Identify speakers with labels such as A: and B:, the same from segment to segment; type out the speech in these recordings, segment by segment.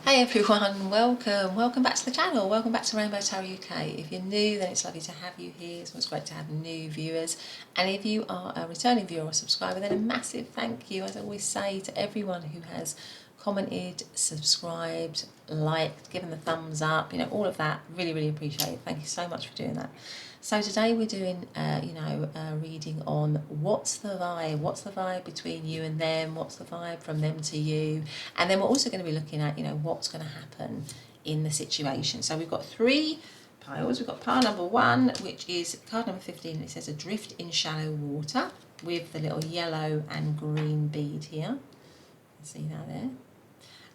A: Hey everyone, welcome back to the channel, welcome back to Rainbow Tarot UK. If you're new, then it's lovely to have you here. It's always great to have new viewers, and if you are a returning viewer or subscriber, then a massive thank you, as I always say, to everyone who has commented, subscribed, liked, given the thumbs up, all of that. Really appreciate it. Thank you so much for doing that. So today we're doing a reading on what's the vibe between you and them, what's the vibe from them to you, and then we're also going to be looking at what's going to happen in the situation. So we've got three piles. We've got pile number 1, which is card number 15, and it says Adrift in Shallow Water, with the little yellow and green bead here. See that there?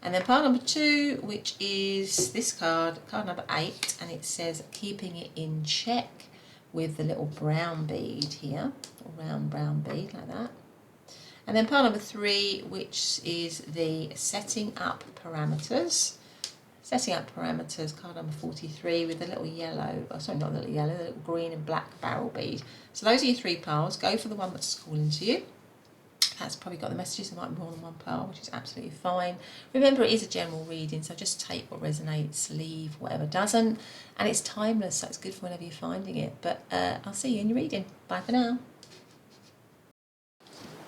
A: And then pile number 2, which is this card number 8, and it says Keeping It in Check, with the little brown bead here, round brown bead like that. And then pile number 3, which is the Setting Up Parameters. Setting Up Parameters, card number 43, with the little yellow, sorry, not the little yellow, the little green and black barrel bead. So those are your 3 piles. Go for the one that's calling to you. That's probably got the messages. There might be more than one pile, which is absolutely fine. Remember, it is a general reading, so just take what resonates, leave whatever doesn't. And it's timeless, so it's good for whenever you're finding it. But I'll see you in your reading. Bye for now.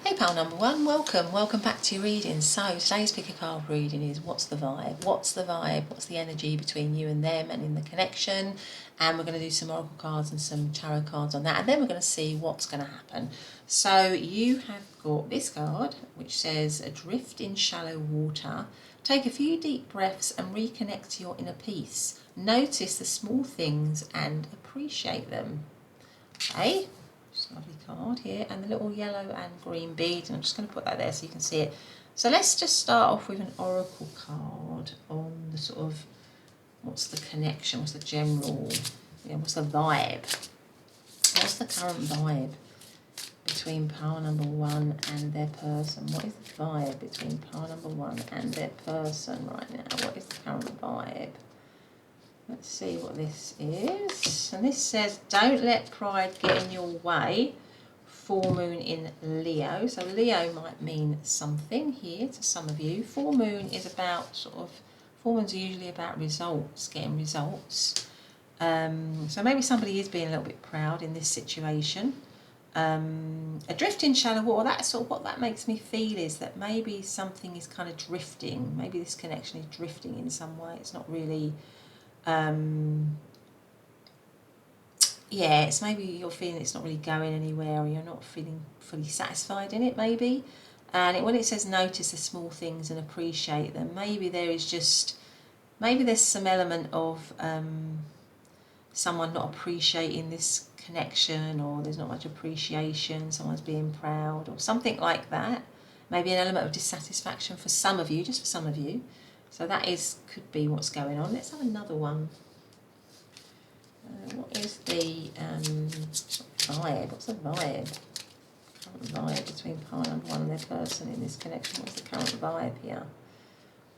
A: Hey pal number 1, welcome back to your reading. So today's pick a card reading is what's the vibe? What's the vibe? What's the energy between you and them and in the connection? And we're going to do some oracle cards and some tarot cards on that, and then we're going to see what's going to happen. So you have got this card which says Adrift in Shallow Water. Take a few deep breaths and reconnect to your inner peace. Notice the small things and appreciate them. Okay. Lovely card here, and the little yellow and green bead, and I'm just going to put that there so you can see it. So let's just start off with an oracle card on the sort of what's the connection, what's the general, what's the vibe, what's the current vibe between pile number 1 and their person. What is the vibe between pile number 1 and their person right now? What is the current vibe? Let's see what this is. And this says, don't let pride get in your way. Full moon in Leo. So Leo might mean something here to some of you. Full moon is about full moons are usually about results, getting results. So maybe somebody is being a little bit proud in this situation. Adrift in shallow water, that's sort of what that makes me feel, is that maybe something is kind of drifting. Maybe this connection is drifting in some way. It's not really... it's maybe you're feeling it's not really going anywhere, or you're not feeling fully satisfied in it maybe. And when it says notice the small things and appreciate them, maybe there is just, maybe there's some element of someone not appreciating this connection, or there's not much appreciation, someone's being proud or something like that. Maybe an element of dissatisfaction for some of you, just for some of you. So that could be what's going on. Let's have another one. What is the vibe? What's the vibe? Current vibe between pile number 1 and their person in this connection. What's the current vibe here?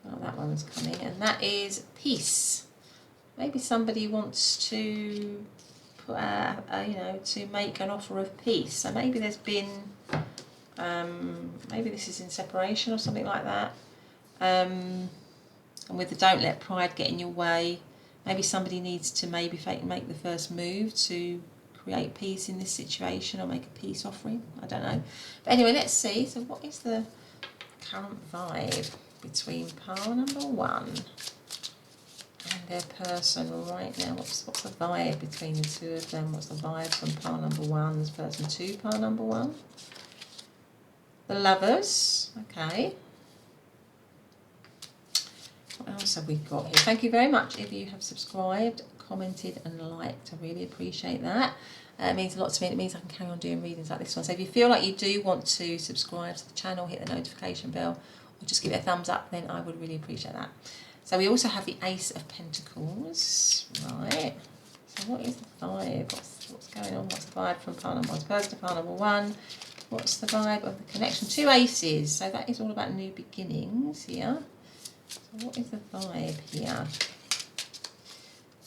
A: Oh, that one's coming, and that is peace. Maybe somebody wants to put to make an offer of peace. So maybe there's been, maybe this is in separation or something like that. And with the don't let pride get in your way, maybe somebody needs to maybe make the first move to create peace in this situation, or make a peace offering. I don't know. But anyway, let's see. So what is the current vibe between pile number 1 and their person right now? What's the vibe between the two of them? What's the vibe from pile number 1's person to pile number 1? The Lovers. Okay. What else have we got here? Thank you very much if you have subscribed, commented and liked. I really appreciate that. It means a lot to me. It means I can carry on doing readings like this one. So if you feel like you do want to subscribe to the channel, hit the notification bell, or just give it a thumbs up, then I would really appreciate that. So we also have the Ace of Pentacles. Right. So what is the vibe? What's going on? What's the vibe from pile number 1's person to pile number 1? What's the vibe of the connection? 2 aces. So that is all about new beginnings here. So what is the vibe here?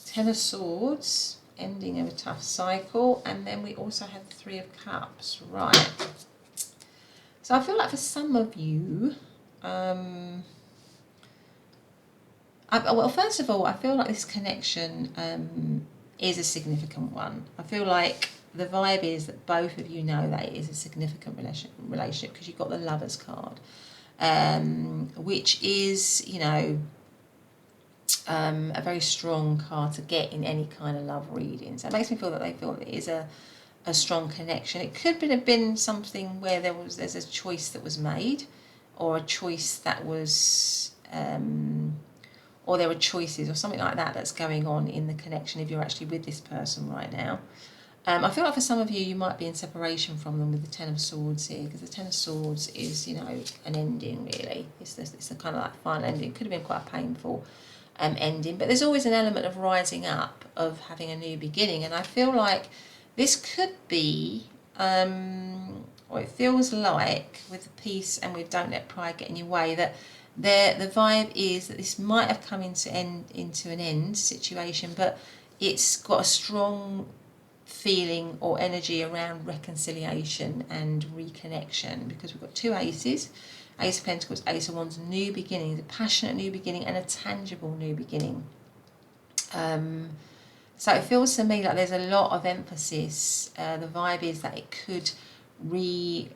A: 10 of Swords, ending of a tough cycle, and then we also have the 3 of Cups. Right. So I feel like for some of you, Well, first of all, I feel like this connection is a significant one. I feel like the vibe is that both of you know that it is a significant relationship because you've got the Lovers card, which is, a very strong card to get in any kind of love reading. So it makes me feel that they feel that it is a strong connection. It could have been something where there's a choice that was made, or a choice that was, or there were choices or something like that that's going on in the connection if you're actually with this person right now. I feel like for some of you, you might be in separation from them with the Ten of Swords here, because the Ten of Swords is, an ending, really. It's a kind of like final ending. It could have been quite a painful ending, but there's always an element of rising up, of having a new beginning, and I feel like this could be, or it feels like, with the Peace and with Don't Let Pride Get in Your Way, that the vibe is that this might have come into an end situation, but it's got a strong feeling or energy around reconciliation and reconnection, because we've got two aces. Ace of Pentacles, Ace of Wands, new beginnings, a passionate new beginning and a tangible new beginning. So it feels to me like there's a lot of emphasis. The vibe is that it could reignite.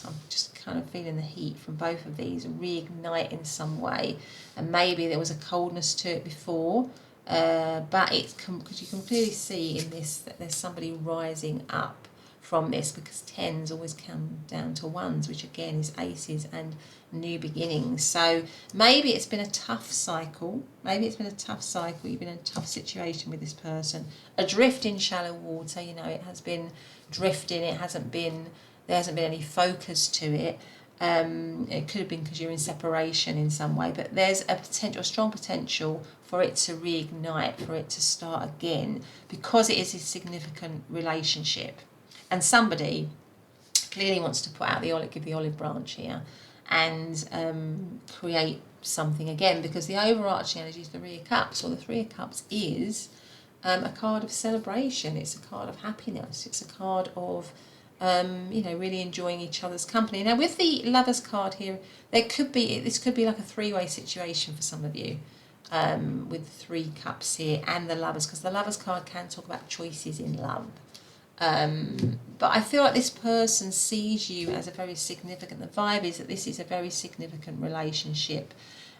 A: I'm just kind of feeling the heat from both of these, reignite in some way. And maybe there was a coldness to it before, but it's because you can clearly see in this that there's somebody rising up from this, because tens always come down to ones, which again is aces and new beginnings. So maybe it's been a tough cycle. You've been in a tough situation with this person. Adrift in shallow water, it has been drifting. There hasn't been any focus to it. It could have been because you're in separation in some way, but there's a strong potential for it to reignite, for it to start again, because it is a significant relationship. And somebody clearly wants to give the olive branch here, and create something again, because the overarching energy is the Three of Cups, or the Three of Cups is a card of celebration. It's a card of happiness. It's a card of really enjoying each other's company. Now, with the Lovers card here, this could be like a three-way situation for some of you, with the Three Cups here and the Lovers, because the Lovers card can talk about choices in love. But I feel like this person sees you as a very significant, the vibe is that this is a very significant relationship.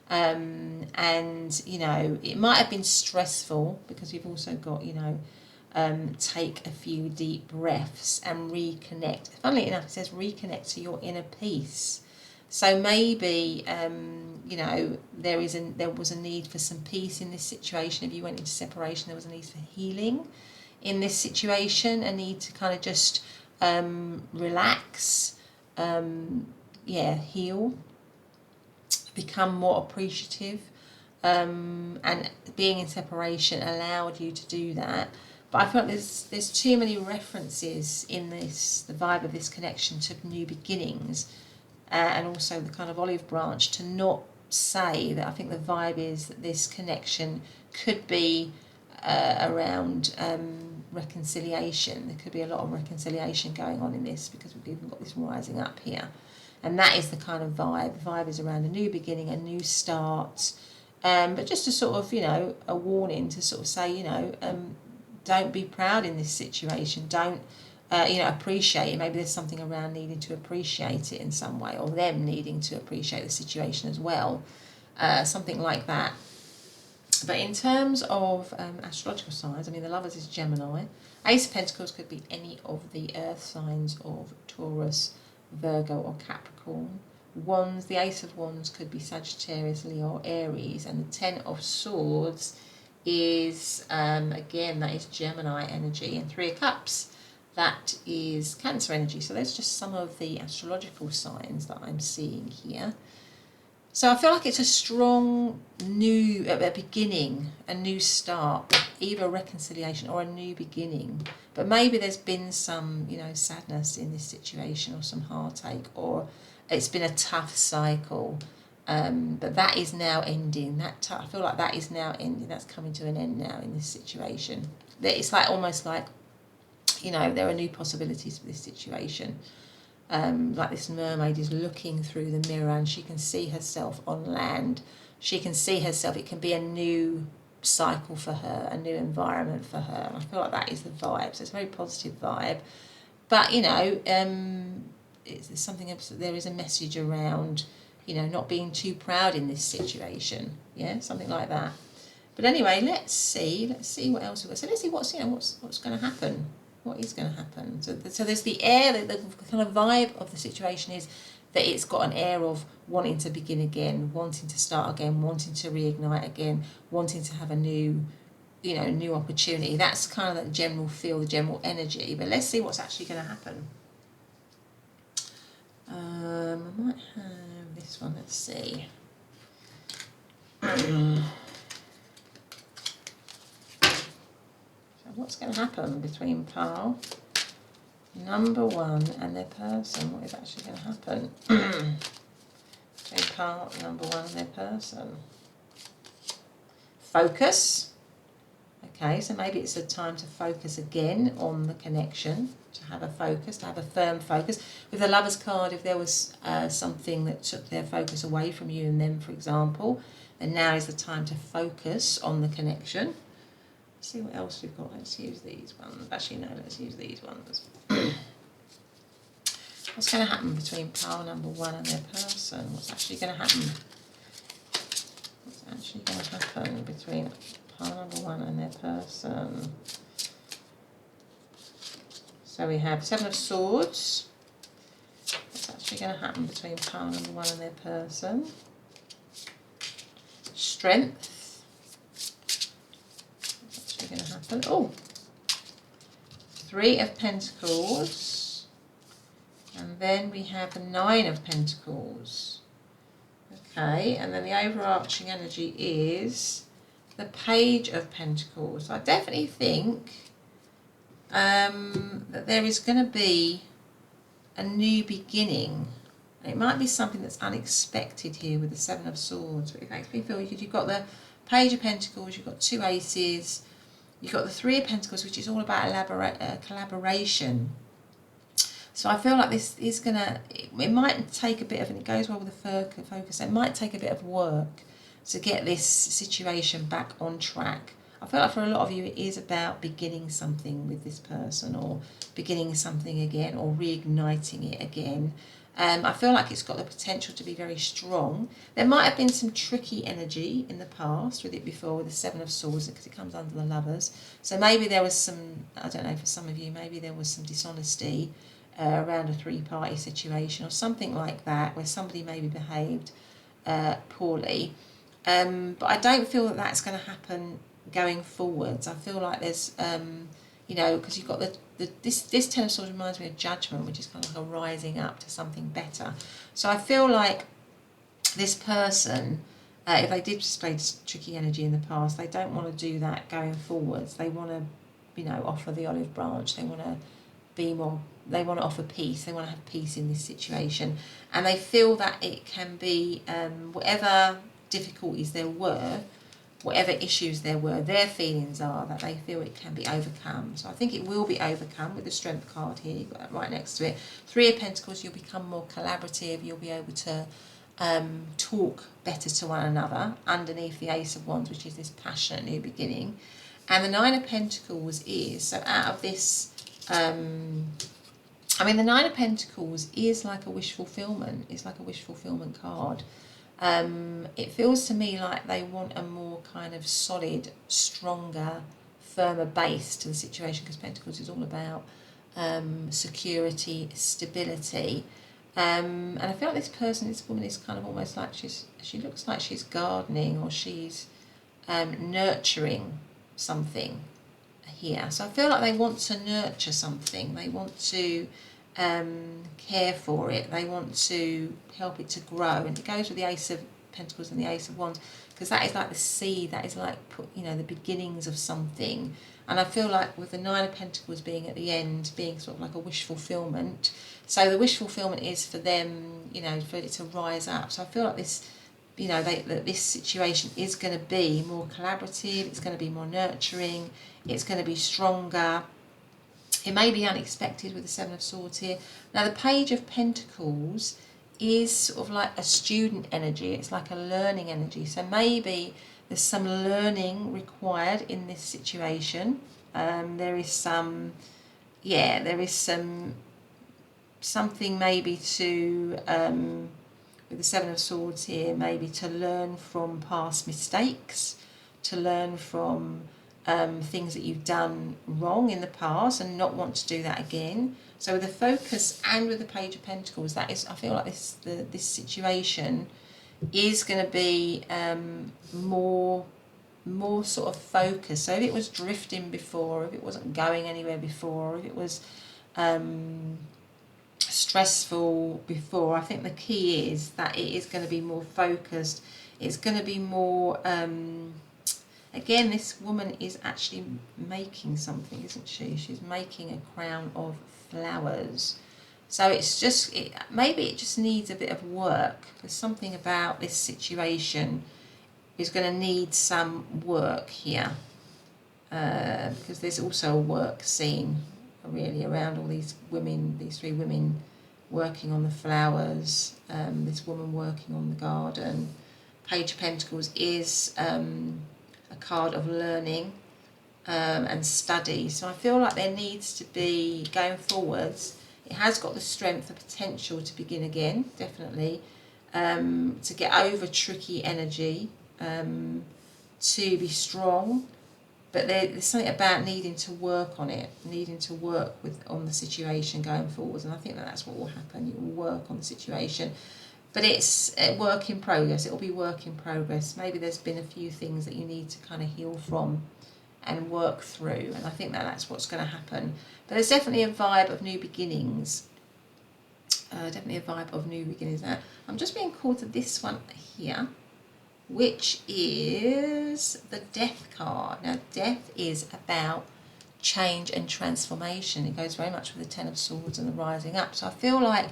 A: And, it might have been stressful, because you've also got, take a few deep breaths and reconnect. Funnily enough, it says reconnect to your inner peace. So maybe, there was a need for some peace in this situation. If you went into separation, there was a need for healing in this situation, a need to kind of just relax, heal, become more appreciative, and being in separation allowed you to do that. But I feel like there's too many references in the vibe of this connection to new beginnings, and also the kind of olive branch, to not say that. I think the vibe is that this connection could be around reconciliation. There could be a lot of reconciliation going on in this, because we've even got this rising up here, and that is the kind of vibe. The vibe is around a new beginning, a new start, but just a sort of a warning to sort of say don't be proud in this situation. Don't appreciate it. Maybe there's something around needing to appreciate it in some way, or them needing to appreciate the situation as well, something like that. But in terms of astrological signs, the Lovers is Gemini. Ace of Pentacles could be any of the earth signs of Taurus, Virgo or Capricorn. Wands, the Ace of Wands could be Sagittarius, Leo or Aries. And the Ten of Swords is, again, that is Gemini energy. And Three of Cups, that is Cancer energy. So there's just some of the astrological signs that I'm seeing here. So I feel like it's a strong new beginning, a new start, either a reconciliation or a new beginning. But maybe there's been some, sadness in this situation, or some heartache, or it's been a tough cycle. But that is now ending. I feel like that is now ending. That's coming to an end now in this situation. It's like almost like, there are new possibilities for this situation. like this mermaid is looking through the mirror and she can see herself on land. She can see herself, it can be a new cycle for her, a new environment for her. And I feel like that is the vibe. So it's a very positive vibe. But, you know, it's something, there is a message around, you know, not being too proud in this situation. Yeah, something like that. But anyway, let's see what else we've got. So let's see what's going to happen. What is going to happen? So there's the air, the kind of vibe of the situation is that it's got an air of wanting to begin again, wanting to start again, wanting to reignite again, wanting to have a new, you know, new opportunity. That's kind of the general feel, the general energy. But let's see what's actually going to happen. I might have this one. Let's see. What's going to happen between pile number 1 and their person? What is actually going to happen between pile number 1 and their person? Focus. Okay, so maybe it's a time to focus again on the connection, to have a focus, to have a firm focus. With the Lovers card, if there was something that took their focus away from you and them, for example, then now is the time to focus on the connection. See what else we've got. Let's use these ones. Actually, no, let's use these ones. What's going to happen between pile number 1 and their person? What's actually going to happen? What's actually going to happen between pile number 1 and their person? So we have 7 of Swords. What's actually going to happen between pile number 1 and their person? Strength. Going to happen. Oh, 3 of Pentacles, and then we have the 9 of Pentacles. Okay, and then the overarching energy is the Page of Pentacles. I definitely think that there is going to be a new beginning. It might be something that's unexpected here with the 7 of Swords, but it makes me feel, because you've got the Page of Pentacles, you've got 2 aces, you've got the 3 of Pentacles, which is all about collaboration. So I feel like this is going to, it might take a bit of, and it goes well with the focus, it might take a bit of work to get this situation back on track. I feel like for a lot of you it is about beginning something with this person, or beginning something again, or reigniting it again. I feel like it's got the potential to be very strong. There might have been some tricky energy in the past with it before, with the 7 of Swords, because it comes under the Lovers. So maybe there was some, I don't know, for some of you, maybe there was some dishonesty around a 3-party situation or something like that, where somebody maybe behaved poorly. But I don't feel that that's going to happen going forwards. I feel like there's, you know, because you've got this 10 of Swords reminds me of Judgment, which is kind of like a rising up to something better. So I feel like this person, if they did display tricky energy in the past, they don't want to do that going forwards. They want to, you know, offer the olive branch. They want to be more, they want to offer peace. They want to have peace in this situation. And they feel that it can be, whatever difficulties there were, whatever issues there were, their feelings are that they feel it can be overcome. So I think it will be overcome with the Strength card here. You've got that right next to it. 3 of Pentacles, you'll become more collaborative. You'll be able to talk better to one another underneath the Ace of Wands, which is this passionate new beginning. And the 9 of Pentacles is, so out of this, I mean, the 9 of Pentacles is like a wish fulfillment. It's like a wish fulfillment card. It feels to me like they want a more kind of solid, stronger, firmer base to the situation, because Pentacles is all about security, stability. And I feel like this person, this woman, is kind of almost like she looks like she's gardening, or she's nurturing something here. So I feel like they want to nurture something. They want to care for it. They want to help it to grow. And it goes with the Ace of Pentacles and the Ace of Wands, because that is like the seed. That is like, you know, the beginnings of something. And I feel like with the 9 of Pentacles being at the end, being sort of like a wish fulfillment. So the wish fulfillment is for them, you know, for it to rise up. So I feel like this, you know, that this situation is going to be more collaborative. It's going to be more nurturing. It's going to be stronger. It may be unexpected with the Seven of Swords here. Now the Page of Pentacles is sort of like a student energy. It's like a learning energy. So maybe there's some learning required in this situation. There is some, yeah, there is something maybe to, with the Seven of Swords here, maybe to learn from past mistakes, to learn from things that you've done wrong in the past and not want to do that again. So with the focus and with the Page of Pentacles, that is, I feel like this situation is going to be more sort of focused. So if it was drifting before, if it wasn't going anywhere before, if it was stressful before, I think the key is that it is going to be more focused. It's going to be more again, this woman is actually making something, isn't she? She's making a crown of flowers. So it's just, maybe it just needs a bit of work. There's something about this situation is going to need some work here. Because there's also a work scene really around all these women, these three women working on the flowers, this woman working on the garden. Page of Pentacles is a card of learning and study. So I feel like there needs to be, going forwards, it has got the strength, the potential to begin again, definitely, to get over tricky energy, to be strong. But there's something about needing to work on it, needing to work on the situation going forwards. And I think that's what will happen. You will work on the situation. But it's a work in progress. It'll be work in progress. Maybe there's been a few things that you need to kind of heal from and work through. And I think that's what's going to happen. But there's definitely a vibe of new beginnings. Definitely a vibe of new beginnings. Now, I'm just being called to this one here, which is the Death card. Now, Death is about change and transformation. It goes very much with the Ten of Swords and the rising up. So I feel like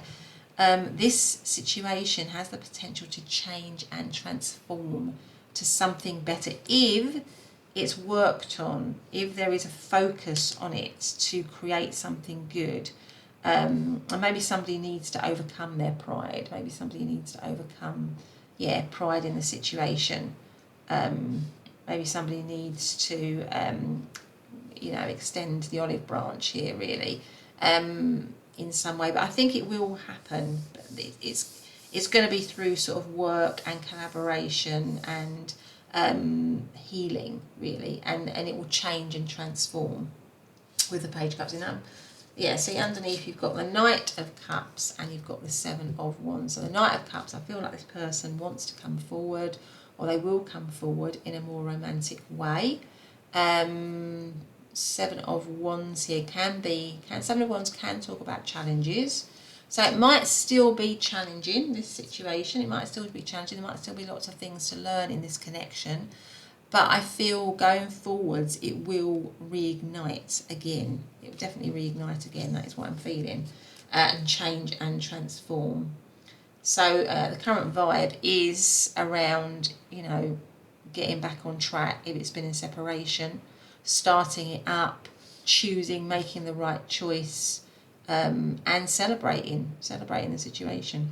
A: this situation has the potential to change and transform to something better if it's worked on, if there is a focus on it to create something good. And maybe somebody needs to overcome their pride. Maybe somebody needs to overcome, pride in the situation. Maybe somebody needs to, extend the olive branch here, really, in some way. But I think it will happen. But it's going to be through sort of work and collaboration and healing, really, and it will change and transform with the Page of Cups. See, underneath you've got the Knight of Cups and you've got the Seven of Wands. So the Knight of Cups, I feel like this person wants to come forward, or they will come forward in a more romantic way. Seven of Wands here Seven of Wands can talk about challenges. So it might still be challenging, this situation. It might still be challenging. There might still be lots of things to learn in this connection. But I feel going forwards, it will reignite again. It will definitely reignite again. That is what I'm feeling. And change and transform. So the current vibe is around, getting back on track if it's been in separation, starting it up, choosing, making the right choice, and celebrating the situation.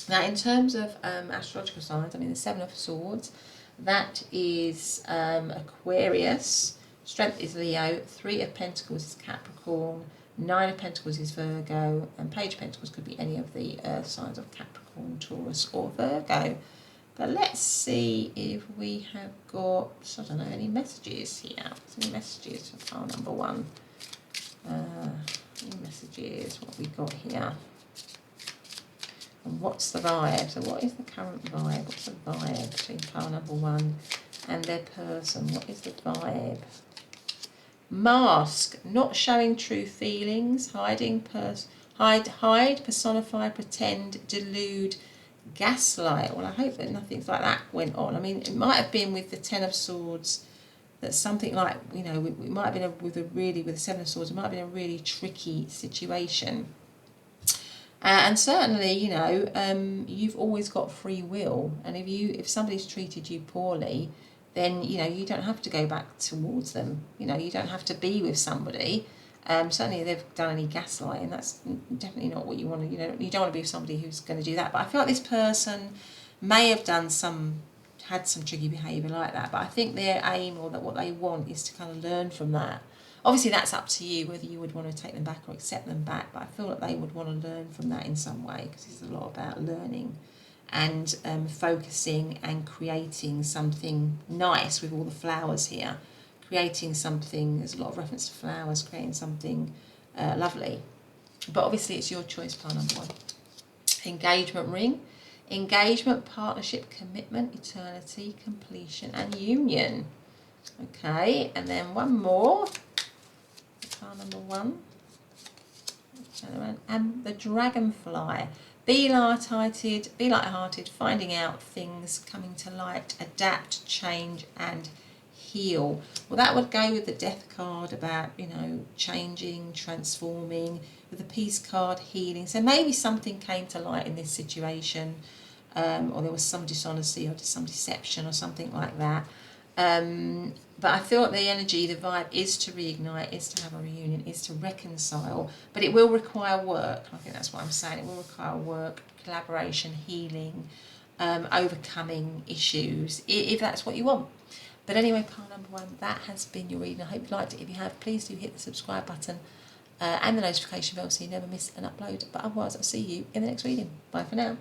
A: Now, in terms of astrological signs, the Seven of Swords, that is Aquarius, Strength is Leo, Three of Pentacles is Capricorn, Nine of Pentacles is Virgo, and Page of Pentacles could be any of the earth signs of Capricorn, Taurus or Virgo. But let's see if we have got, any messages here. Any messages for pile number one? Any messages, what have we got here? And what's the vibe? So what is the current vibe? What's the vibe between pile number one and their person? What is the vibe? Mask, not showing true feelings, hide, personify, pretend, delude, gaslight. Well, I hope that nothing like that went on. It might have been with the Ten of Swords, that something like, it might have been with the Seven of Swords, it might have been a really tricky situation. And certainly, you've always got free will. And if somebody's treated you poorly, then, you don't have to go back towards them. You don't have to be with somebody. Certainly if they've done any gaslighting, that's definitely not what you want to, you don't want to be with somebody who's going to do that. But I feel like this person may have had some tricky behaviour like that, but I think their aim, or that what they want, is to kind of learn from that. Obviously that's up to you whether you would want to take them back or accept them back, but I feel that they would want to learn from that in some way, because it's a lot about learning and focusing and creating something nice with all the flowers here. Creating something, there's a lot of reference to flowers, creating something lovely. But obviously it's your choice, pile number 1. Engagement ring. Engagement, partnership, commitment, eternity, completion and union. Okay, and then one more. Pile number 1. Turn around. And the dragonfly. Be light-hearted, finding out things, coming to light, adapt, change and heal. Well, that would go with the death card about, changing, transforming. With the peace card, healing. So maybe something came to light in this situation, or there was some dishonesty or some deception or something like that. But I feel like the energy, the vibe is to reignite, is to have a reunion, is to reconcile, but it will require work. I think that's what I'm saying. It will require work, collaboration, healing, overcoming issues, if that's what you want. But anyway, pile number 1, that has been your reading. I hope you liked it. If you have, please do hit the subscribe button and the notification bell so you never miss an upload. But otherwise, I'll see you in the next reading. Bye for now.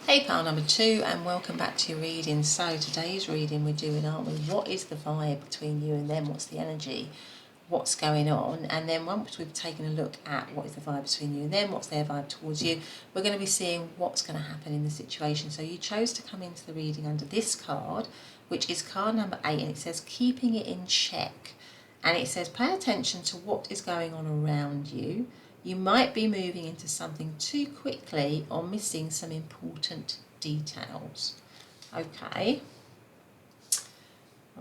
A: Hey, pile number 2, and welcome back to your reading. So today's reading we're doing, aren't we? What is the vibe between you and them? What's the energy? What's going on? And then once we've taken a look at what is the vibe between you and them, what's their vibe towards you, we're going to be seeing what's going to happen in the situation. So you chose to come into the reading under this card, which is card number 8, and it says keeping it in check. And it says pay attention to what is going on around you. You might be moving into something too quickly or missing some important details. Okay.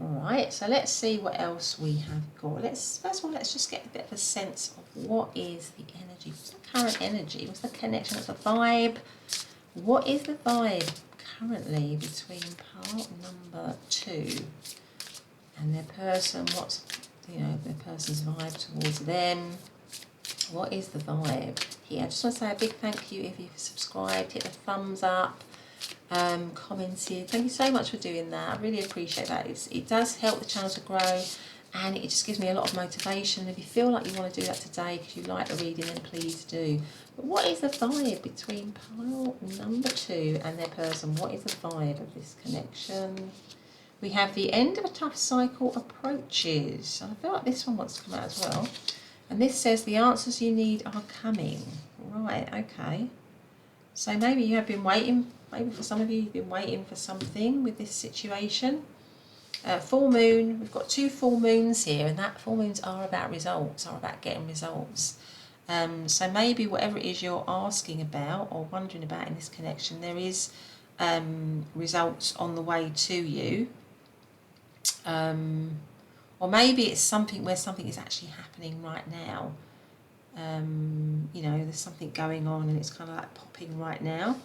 A: Alright, so let's see what else we have got. First of all, let's just get a bit of a sense of what is the energy. What's the current energy? What's the connection? What's the vibe? What is the vibe currently between part number 2 and their person? What's, their person's vibe towards them? What is the vibe here? I just want to say a big thank you if you've subscribed, hit the thumbs up, commented. Thank you so much for doing that. I really appreciate that. It does help the channel to grow, and it just gives me a lot of motivation. If you feel like you want to do that today because you like the reading, then please do. But what is the vibe between pile number 2 and their person? What is the vibe of this connection? We have the end of a tough cycle approaches. I feel like this one wants to come out as well. And this says the answers you need are coming. Right, okay. So maybe you have been waiting, maybe for some of you, you've been waiting for something with this situation. Full moon, we've got 2 full moons here, and that full moons are about results, are about getting results. So maybe whatever it is you're asking about or wondering about in this connection, there is results on the way to you. Or maybe it's something where something is actually happening right now. There's something going on and it's kind of like popping right now.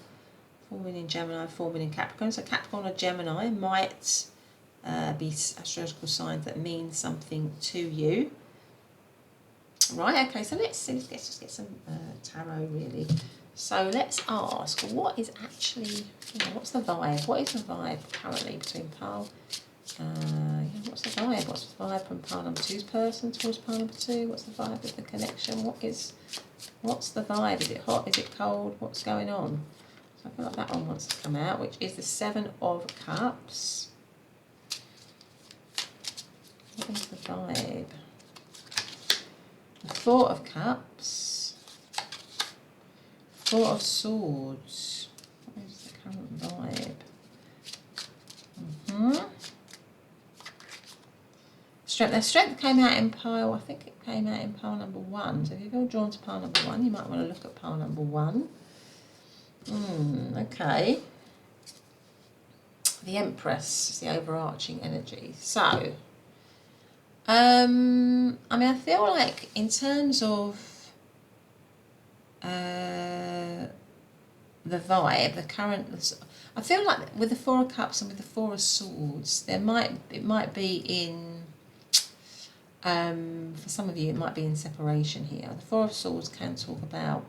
A: Full moon in Gemini, full moon in Capricorn. So Capricorn or Gemini might be astrological signs that mean something to you. Right, okay, so let's just get some tarot really. So let's ask, what is actually, what's the vibe? What is the vibe currently between pile? What's the vibe? What's the vibe from pile number 2's person towards pile number 2? What's the vibe of the connection? What's the vibe? Is it hot? Is it cold? What's going on? So I feel like that one wants to come out, which is the 7 of Cups. What is the vibe? The 4 of Cups. 4 of Swords. What is the current vibe? Strength. Now, strength came out in pile, I think it came out in pile number 1. So if you've all drawn to pile number 1, you might want to look at pile number 1. Okay. The Empress is the overarching energy. So, I feel like in terms of the vibe, the current, I feel like with the 4 of Cups and with the 4 of Swords, it might be in For some of you, it might be in separation here. The Four of Swords can talk about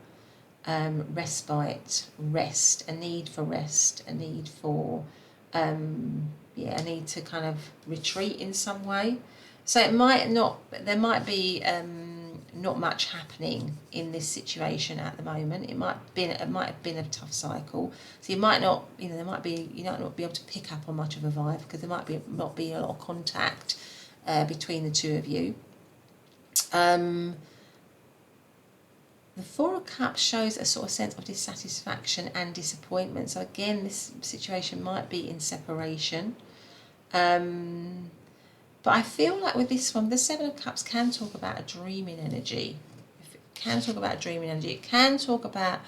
A: respite, rest, a need for rest, a need for, a need to kind of retreat in some way. So it might not, there might be not much happening in this situation at the moment. It might have been a tough cycle. So you might not, there might be, you might not be able to pick up on much of a vibe because there might not be a lot of contact between the two of you. The Four of Cups shows a sort of sense of dissatisfaction and disappointment. So again, this situation might be in separation. But I feel like with this one, the Seven of Cups can talk about a dreaming energy. It can talk about dreaming energy. It can talk about,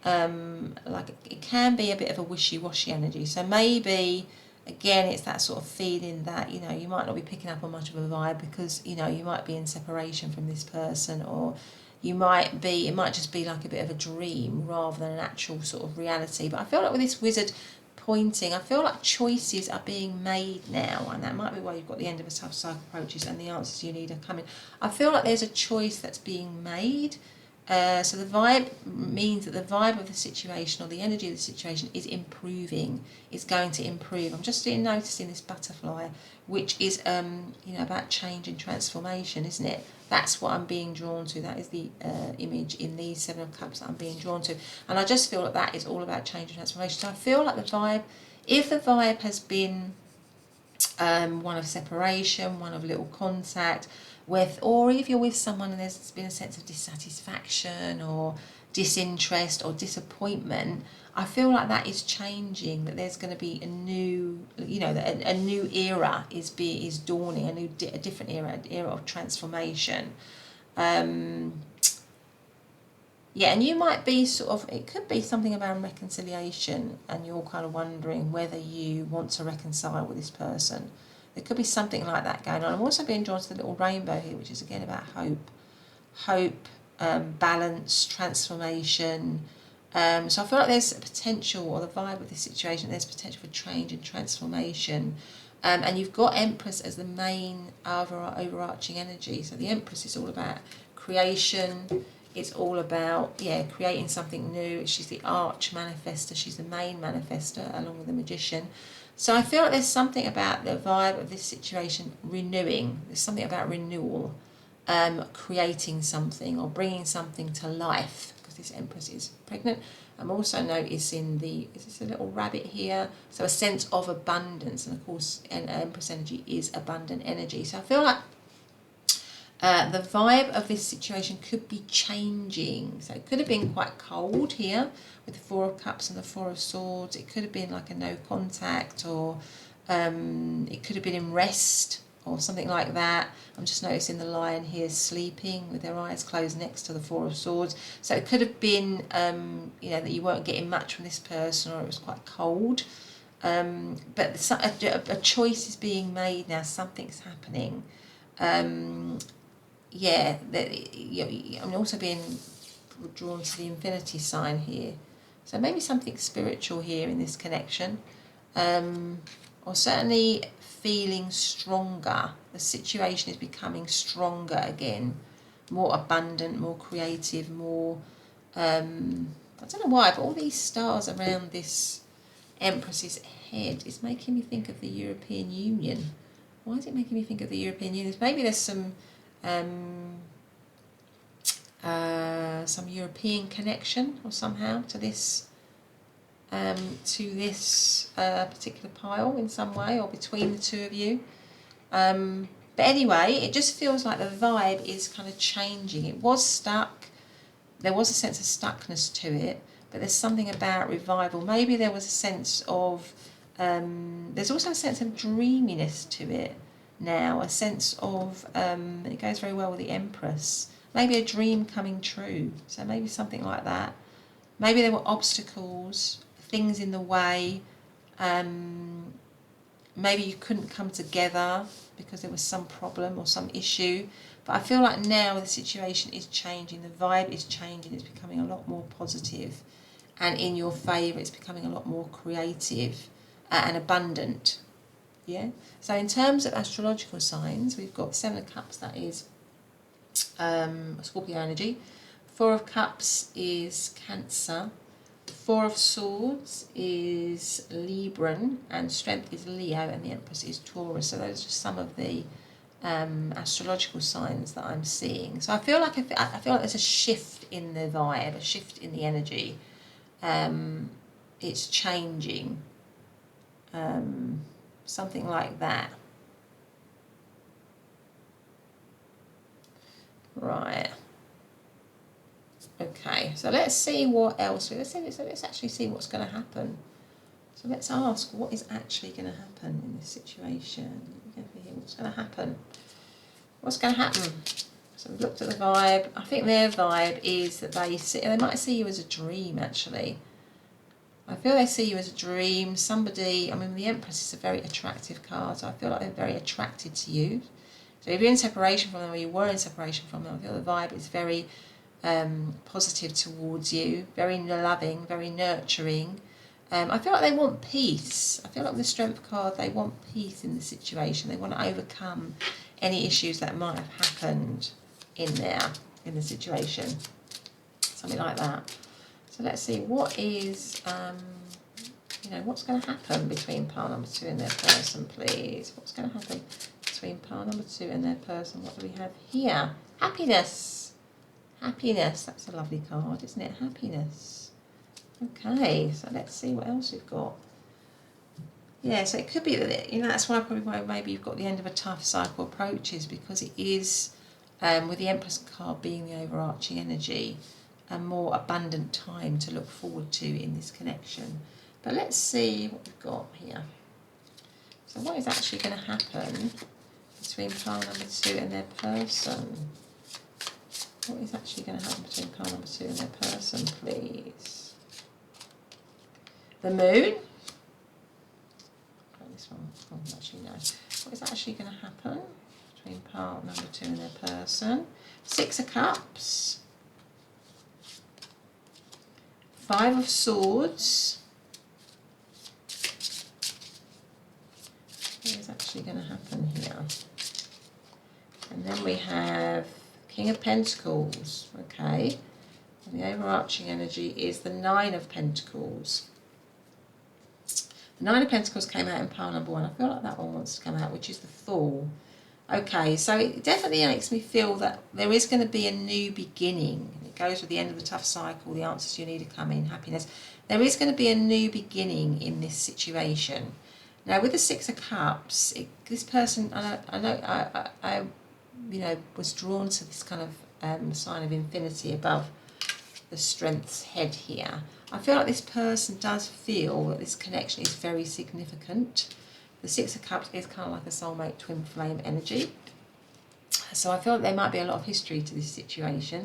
A: it can be a bit of a wishy-washy energy. So maybe, again, it's that sort of feeling that, you might not be picking up on much of a vibe because, you might be in separation from this person, or it might just be like a bit of a dream rather than an actual sort of reality. But I feel like with this wizard pointing, I feel like choices are being made now, and that might be why you've got the end of a tough cycle approaches and the answers you need are coming. I feel like there's a choice that's being made. So the vibe means that the vibe of the situation, or the energy of the situation, is improving. It's going to improve. I'm just noticing this butterfly, which is about change and transformation, isn't it? That's what I'm being drawn to. That is the image in these Seven of Cups that I'm being drawn to. And I just feel that is all about change and transformation. So I feel like the vibe, if the vibe has been one of separation, one of little contact, or if you're with someone and there's been a sense of dissatisfaction or disinterest or disappointment, I feel like that is changing, that there's going to be a new, that a new era is dawning, a different era, an era of transformation. And you might be it could be something about reconciliation, and you're kind of wondering whether you want to reconcile with this person. There could be something like that going on. I'm also being drawn to the little rainbow here, which is again about hope, balance, transformation. So I feel like there's a potential, or the vibe of this situation, there's potential for change and transformation. And you've got Empress as the main overarching energy. So the Empress is all about creation. It's all about, creating something new. She's the arch manifester. She's the main manifester along with the Magician. So I feel like there's something about the vibe of this situation renewing. There's something about renewal, creating something or bringing something to life, because this Empress is pregnant. I'm also noticing is this a little rabbit here? So a sense of abundance, and of course Empress energy is abundant energy. So I feel like the vibe of this situation could be changing. So it could have been quite cold here with the Four of Cups and the Four of Swords. It could have been like a no contact, or it could have been in rest or something like that. I'm just noticing the Lion here sleeping with their eyes closed next to the Four of Swords. So it could have been, that you weren't getting much from this person, or it was quite cold. But a choice is being made now. Something's happening. I'm also being drawn to the infinity sign here. So maybe something spiritual here in this connection. Or certainly feeling stronger. The situation is becoming stronger again. More abundant, more creative, more... I don't know why, but all these stars around this Empress's head is making me think of the European Union. Why is it making me think of the European Union? Maybe there's some European connection or somehow to this particular pile in some way, or between the two of you. But anyway, it just feels like the vibe is kind of changing. It was stuck. There was a sense of stuckness to it, but there's something about revival. Maybe there was a sense of... there's also a sense of dreaminess to it now, a sense of... it goes very well with the Empress. Maybe a dream coming true. So maybe something like that. Maybe there were obstacles, things in the way. Maybe you couldn't come together because there was some problem or some issue. But I feel like now the situation is changing. The vibe is changing. It's becoming a lot more positive. And in your favour, it's becoming a lot more creative and abundant. Yeah. So in terms of astrological signs, we've got 7 of Cups, that is Scorpio energy. 4 of Cups is Cancer. 4 of Swords is Libran, and Strength is Leo, and the Empress is Taurus. So those are just some of the astrological signs that I'm seeing. So I feel like there's a shift in the vibe, a shift in the energy. It's changing, something like that. Right. Okay, so let's see what else. Let's actually see what's going to happen. So let's ask what is actually going to happen in this situation. What's going to happen? What's going to happen? So we've looked at the vibe. I think their vibe is that they might see you as a dream, actually. I feel they see you as a dream. Somebody, I mean, the Empress is a very attractive card, so I feel like they're very attracted to you. So if you're in separation from them, or you were in separation from them, I feel the vibe is very positive towards you, very loving, very nurturing. I feel like they want peace. I feel like with the Strength card, they want peace in the situation. They want to overcome any issues that might have happened in the situation. Something like that. So let's see, what is, what's going to happen between pile number 2 and their person, please? What's going to happen between pile number 2 and their person? What do we have here? Happiness. Happiness. That's a lovely card, isn't it? Happiness. Okay, so let's see what else we've got. Yeah, so it could be that, that's why maybe you've got the end of a tough cycle approaches, because it is, with the Empress card being the overarching energy, a more abundant time to look forward to in this connection. But let's see what we've got here. So what is actually going to happen between pile number 2 and their person? What is actually going to happen between pile number 2 and their person, please? The Moon. This one. Oh, actually, no. What is actually going to happen between pile number 2 and their person? 6 of Cups. 5 of Swords. What is actually going to happen here? And then we have King of Pentacles, okay. And the overarching energy is the 9 of Pentacles. The 9 of Pentacles came out in pile number 1. I feel like that one wants to come out, which is the Fool. Okay, so it definitely makes me feel that there is going to be a new beginning. It goes with the end of the tough cycle, the answers you need to come in, happiness. There is going to be a new beginning in this situation. Now, with the 6 of Cups, this person, I was drawn to this kind of sign of infinity above the Strength's head here. I feel like this person does feel that this connection is very significant. The 6 of Cups is kind of like a soulmate twin flame energy. So I feel like there might be a lot of history to this situation,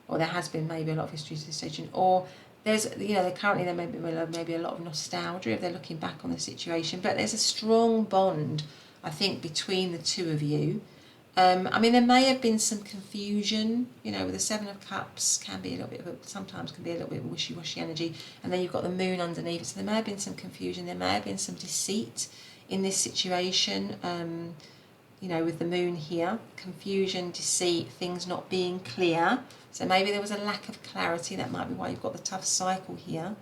A: or there has been maybe a lot of history to this situation, or there's, currently there may be maybe a lot of nostalgia if they're looking back on the situation, but there's a strong bond, I think, between the two of you. I mean, there may have been some confusion, with the 7 of Cups can be a little bit, sometimes can be a little bit wishy-washy energy, and then you've got the Moon underneath, so there may have been some confusion, there may have been some deceit in this situation, with the Moon here, confusion, deceit, things not being clear. So maybe there was a lack of clarity. That might be why you've got the tough cycle here.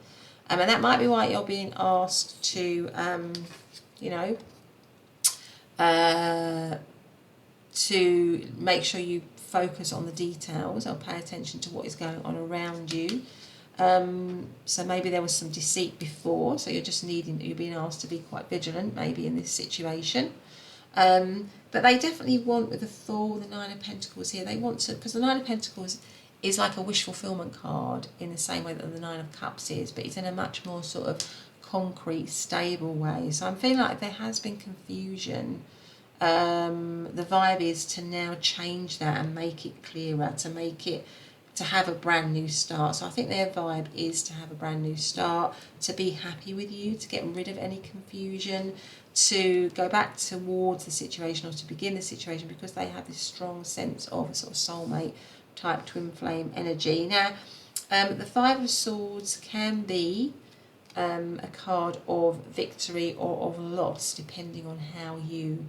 A: And that might be why you're being asked to, to make sure you focus on the details or pay attention to what is going on around you. So maybe there was some deceit before, so you're being asked to be quite vigilant maybe in this situation. But they definitely want, with the Thor, the 9 of Pentacles here, they want to, because the 9 of Pentacles is like a wish fulfillment card in the same way that the 9 of Cups is, but it's in a much more sort of concrete, stable way. So I'm feeling like there has been confusion. The vibe is to now change that and make it clearer, to have a brand new start. So I think their vibe is to have a brand new start, to be happy with you, to get rid of any confusion, to go back towards the situation or to begin the situation, because they have this strong sense of a sort of soulmate type twin flame energy. Now, the 5 of Swords can be a card of victory or of loss, depending on how you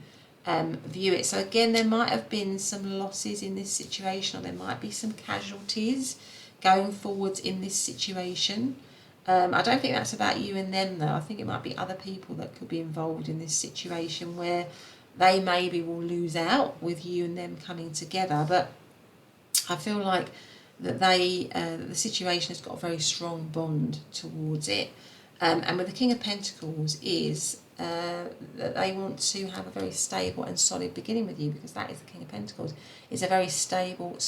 A: view it. So again, there might have been some losses in this situation, or there might be some casualties going forwards in this situation. I don't think that's about you and them, though. I think it might be other people that could be involved in this situation where they maybe will lose out with you and them coming together. But I feel like that the situation has got a very strong bond towards it. And with the King of Pentacles is that they want to have a very stable and solid beginning with you, because that is the King of Pentacles. It's a very stable,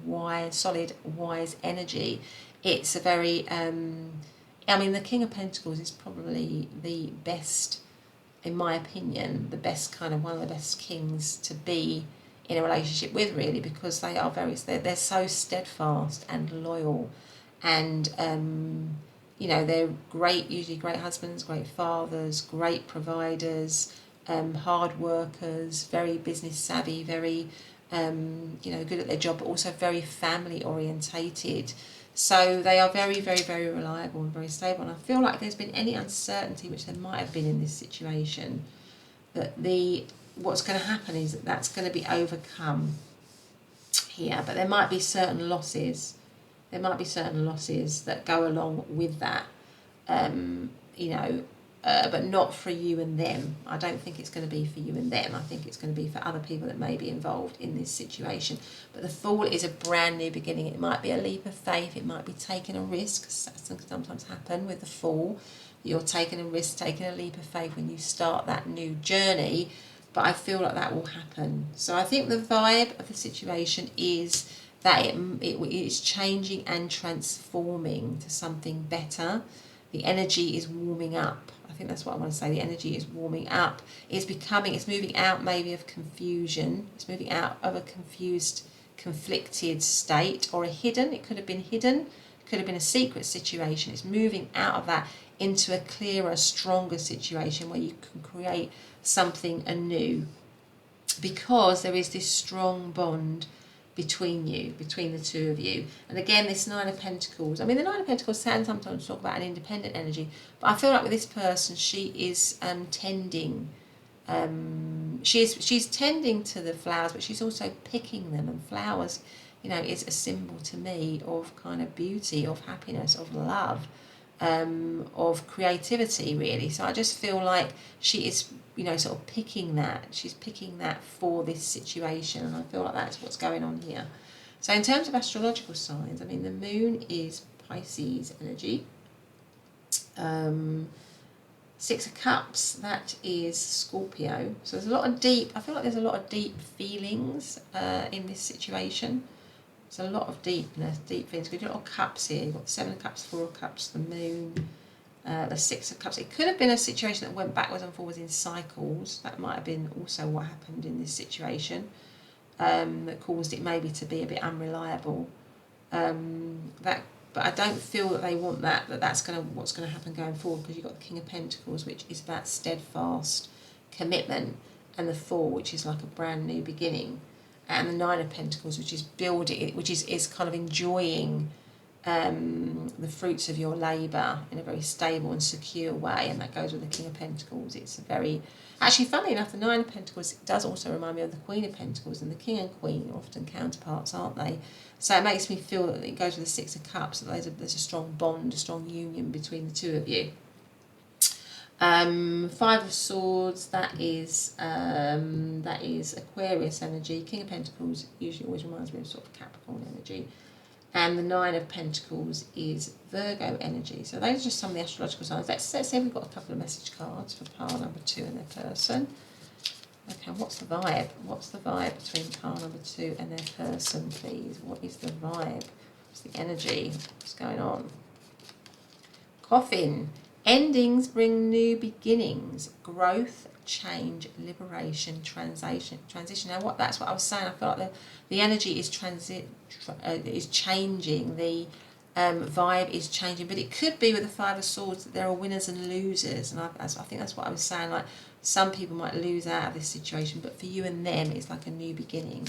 A: wise energy. It's a very, the King of Pentacles is probably the best, in my opinion, the best kind of one of the best kings to be in a relationship with, really, because they are they're so steadfast and loyal, and they're great, usually great husbands, great fathers, great providers, hard workers, very business savvy, very good at their job, but also very family orientated. So they are very, very, very reliable and very stable. And I feel like if there's been any uncertainty, which there might have been in this situation, that what's going to happen is that's going to be overcome here. But there might be certain losses. There might be certain losses that go along with that, but not for you and them. I don't think it's going to be for you and them. I think it's going to be for other people that may be involved in this situation. But the Fool is a brand new beginning. It might be a leap of faith. It might be taking a risk. That can sometimes happen with the Fool. You're taking a risk, taking a leap of faith when you start that new journey. But I feel like that will happen. So I think the vibe of the situation is that it is changing and transforming to something better. The energy is warming up. I think that's what I want to say. The energy is warming up. It's moving out maybe of confusion. It's moving out of a confused, conflicted state, or it could have been hidden. It could have been a secret situation. It's moving out of that into a clearer, stronger situation where you can create something anew, because there is this strong bond between the two of you. And again, this Nine of Pentacles, the Nine of Pentacles can sometimes talk about an independent energy, but I feel like with this person, she is tending, she's tending to the flowers, but she's also picking them. And flowers, is a symbol to me of kind of beauty, of happiness, of love, of creativity, really. So I just feel like she is, sort of picking that. She's picking that for this situation, and I feel like that's what's going on here. So in terms of astrological signs, the moon is Pisces energy. Six of Cups, that is Scorpio. So there's I feel like there's a lot of deep feelings in this situation. There's a lot of deepness, deep feelings. We've got a lot of cups here. You've got the Seven of Cups, Four of Cups, the moon, the Six of Cups. It could have been a situation that went backwards and forwards in cycles. That might have been also what happened in this situation, that caused it maybe to be a bit unreliable. But I don't feel that they want that's what's going to happen going forward, because you've got the King of Pentacles, which is about steadfast commitment, and the Four, which is like a brand new beginning, and the Nine of Pentacles, which is building, which is kind of enjoying the fruits of your labour in a very stable and secure way, and that goes with the King of Pentacles. It's actually, funnily enough, the Nine of Pentacles does also remind me of the Queen of Pentacles, and the King and Queen are often counterparts, aren't they? So it makes me feel that it goes with the Six of Cups, that there's a strong bond, a strong union between the two of you. Five of Swords, that is Aquarius energy. King of Pentacles usually always reminds me of sort of Capricorn energy. And the Nine of Pentacles is Virgo energy. So those are just some of the astrological signs. Let's say we've got a couple of message cards for pile number 2 and their person. Okay, what's the vibe? What's the vibe between pile number 2 and their person, please? What is the vibe? What's the energy? What's going on? Coffin. Endings bring new beginnings, growth, change, liberation, transition. Now, that's what I was saying. I feel like the energy is changing. The vibe is changing, but it could be with the Five of Swords that there are winners and losers, and I think that's what I was saying. Like, some people might lose out of this situation, but for you and them, it's like a new beginning.